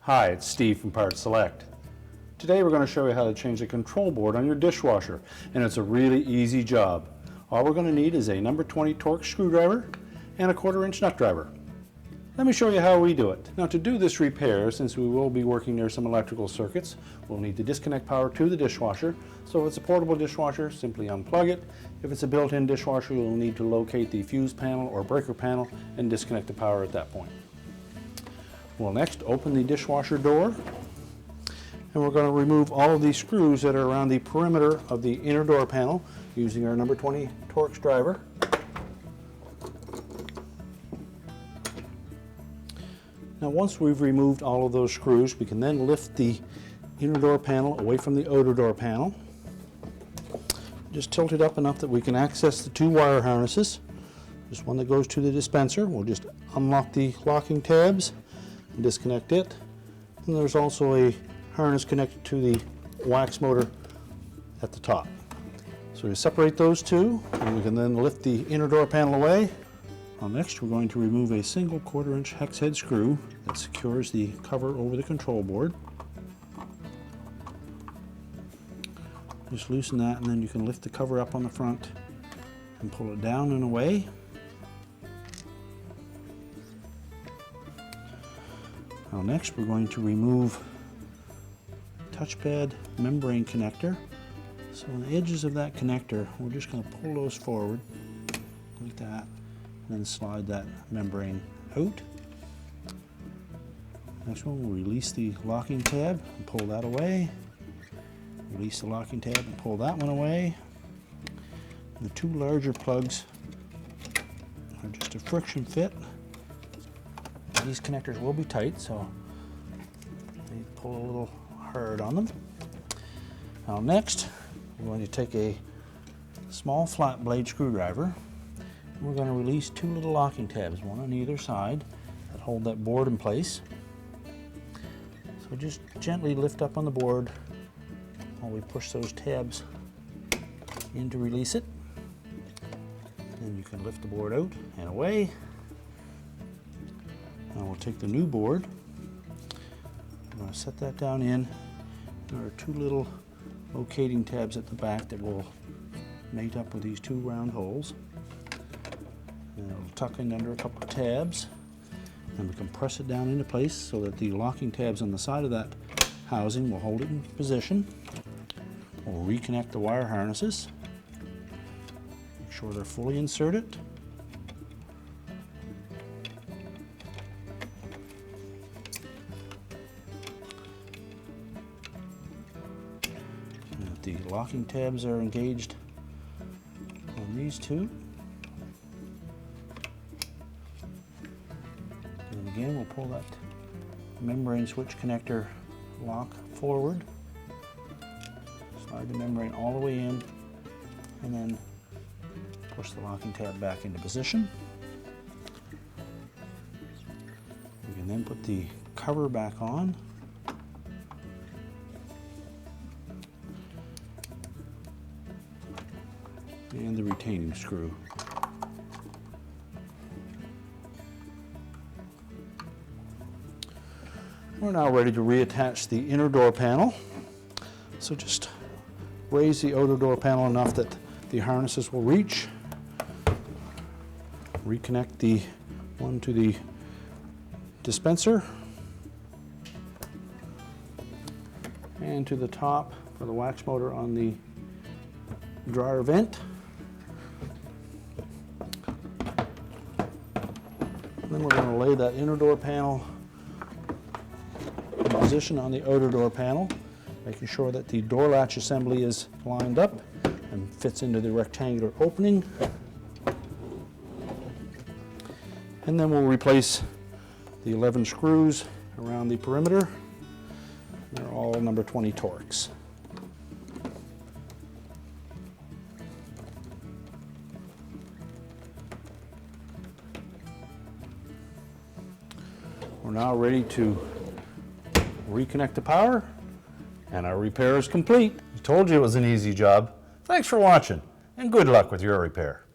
Hi, it's Steve from PartSelect. Today we're going to show you how to change the control board on your dishwasher, and it's a really easy job. All we're going to need is a number 20 Torx screwdriver and a 1/4-inch nut driver. Let me show you how we do it. Now, to do this repair, since we will be working near some electrical circuits, we'll need to disconnect power to the dishwasher. So if it's a portable dishwasher, simply unplug it. If it's a built-in dishwasher, you'll need to locate the fuse panel or breaker panel and disconnect the power at that point. We'll next open the dishwasher door, and we're going to remove all of these screws that are around the perimeter of the inner door panel using our number 20 Torx driver. Now, once we've removed all of those screws, we can then lift the inner door panel away from the outer door panel. Just tilt it up enough that we can access the two wire harnesses. There's one that goes to the dispenser. We'll just unlock the locking tabs and disconnect it. And there's also a harness connected to the wax motor at the top. So we separate those two, and we can then lift the inner door panel away. Next, we're going to remove a single 1/4-inch hex head screw that secures the cover over the control board. Just loosen that, and then you can lift the cover up on the front and pull it down and away. Now next, we're going to remove the touchpad membrane connector. So on the edges of that connector, we're just going to pull those forward like that, and then slide that membrane out. Next one, we'll release the locking tab and pull that away. Release the locking tab and pull that one away. And the two larger plugs are just a friction fit. These connectors will be tight, so they pull a little hard on them. Now next, we're going to take a small flat blade screwdriver. We're going to release two little locking tabs, one on either side, that hold that board in place. So just gently lift up on the board while we push those tabs in to release it. Then you can lift the board out and away. Now we'll take the new board. I'm going to set that down in. There are two little locating tabs at the back that will mate up with these two round holes. And it'll tuck in under a couple of tabs, and we can press it down into place so that the locking tabs on the side of that housing will hold it in position. We'll reconnect the wire harnesses. Make sure they're fully inserted. And if the locking tabs are engaged on these two, and again, we'll pull that membrane switch connector lock forward, slide the membrane all the way in, and then push the locking tab back into position. We can then put the cover back on. And the retaining screw. We're now ready to reattach the inner door panel. So just raise the outer door panel enough that the harnesses will reach. Reconnect the one to the dispenser and to the top for the wax motor on the dryer vent. And then we're going to lay that inner door panel position on the outer door panel, making sure that the door latch assembly is lined up and fits into the rectangular opening. And then we'll replace the 11 screws around the perimeter. They're all number 20 Torx. We're now ready to reconnect the power, and our repair is complete. I told you it was an easy job. Thanks for watching, and good luck with your repair.